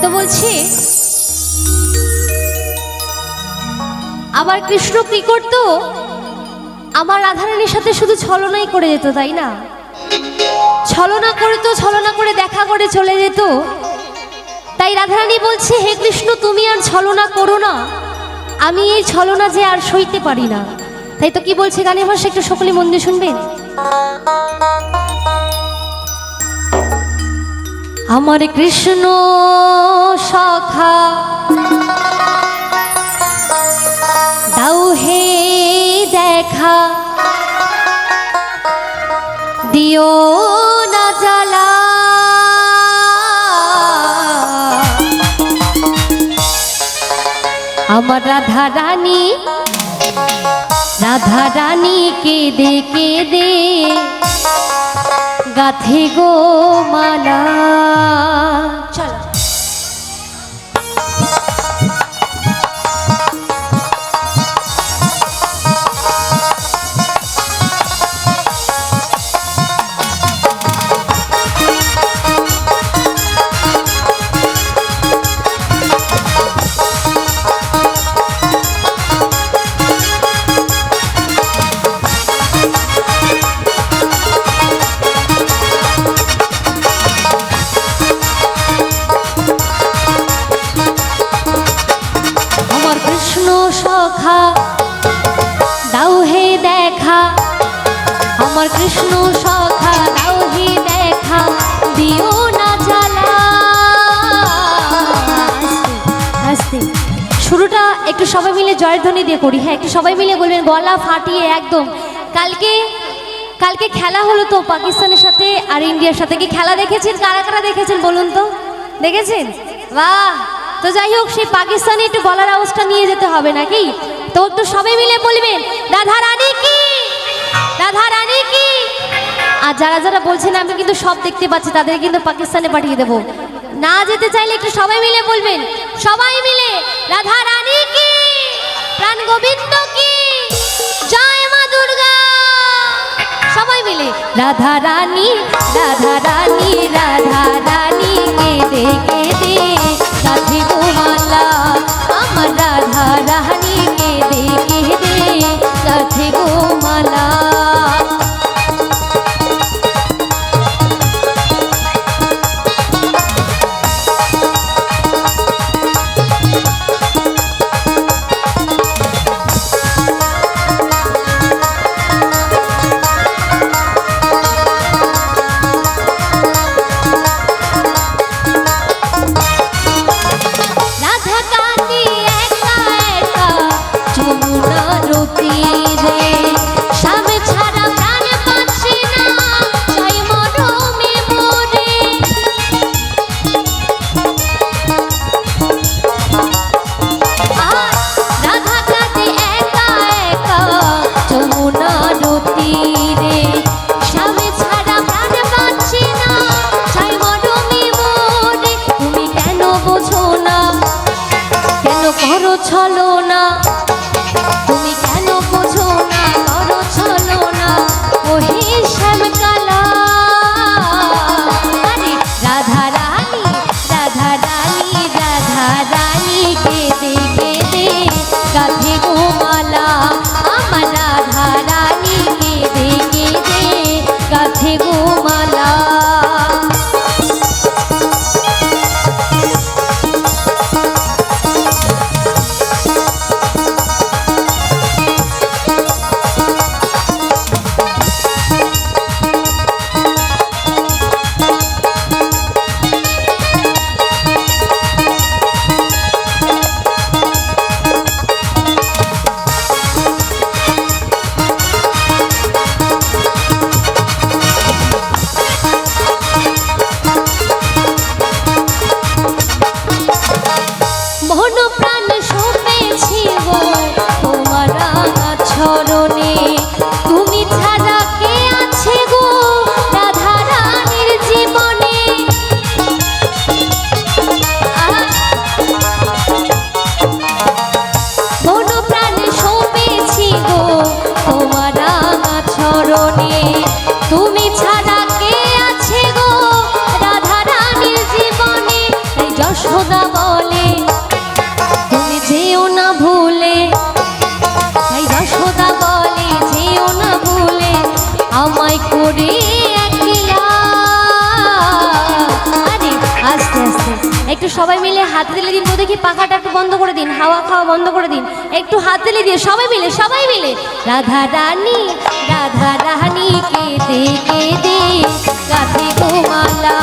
তো বলছি আবার কৃষ্ণ কি করতো, আমার রাধারানীর সাথে শুধু ছলনাই করে যেত, তাই না? ছলনা করতো, ছলনা করে দেখা করে চলে যেত। তাই রাধারানী বলছে, হে কৃষ্ণ তুমি আর ছলনা করো না, আমি এই ছলনা যে আর সইতে পারি না। তাই তো কি বলছে গানের ভাষা, একটু সকলে মন দিয়ে শুনবেন। আমার কৃষ্ণ সখা দাও হে দেখা, দিও না জ্বালা, আমার রাধা রানী, রাধা রানী কেঁদে কেঁদে গাথে গো মালা। চলো সখা দাও হে দেখা, আমার কৃষ্ণ সখা দাও হে দেখা, দিও না জ্বালা। আস্তে শুরুটা একটু সবাই মিলে জয়ের ধ্বনি দিয়ে করি। হ্যাঁ, একটু সবাই মিলে বলবেন, গলা ফাটিয়ে একদম। কালকে খেলা হলো তো পাকিস্তানের সাথে আর ইন্ডিয়ার সাথে। কি খেলা দেখেছেন? কারা কারা দেখেছেন বলুন তো? দেখেছেন? বাহ। তো যাই হোক, সেই পাকিস্তানি একটু গলার আওয়াজটা নিয়ে যেতে হবে নাকি? তো একটু সবাই মিলে বলবেন, রাধা রানী কি, রাধা রানী কি। আর যারা যারা বলছেন আমি কিন্তু সব দেখতে পাচ্ছি, তাদের কিন্তু পাকিস্তানে পাঠিয়ে দেবো। না যেতে চাইলে একটু সবাই মিলে বলবেন, সবাই মিলে রাধা রানী কি, প্রাণ গোবিন্দ কি, জয় মা দুর্গা। সবাই মিলে রাধা রানী, রাধা রানী, রাধা রানী কেঁদে কেঁদে গাথে গো মালা, আমার রাধা রানী কেঁদে কেঁদে গাথে গো মালা। করো ছলনা, তুমি কেন বোঝো না, সবাই মিলে হাত দিলে দিন, তো দেখি পাখাটা একটু বন্ধ করে দিন, হাওয়া খাওয়া বন্ধ করে দিন, একটু হাত দিলে দিয়ে সবাই মিলে রাধা রানী কেঁদে কেঁদে গাঁথে গো মালা।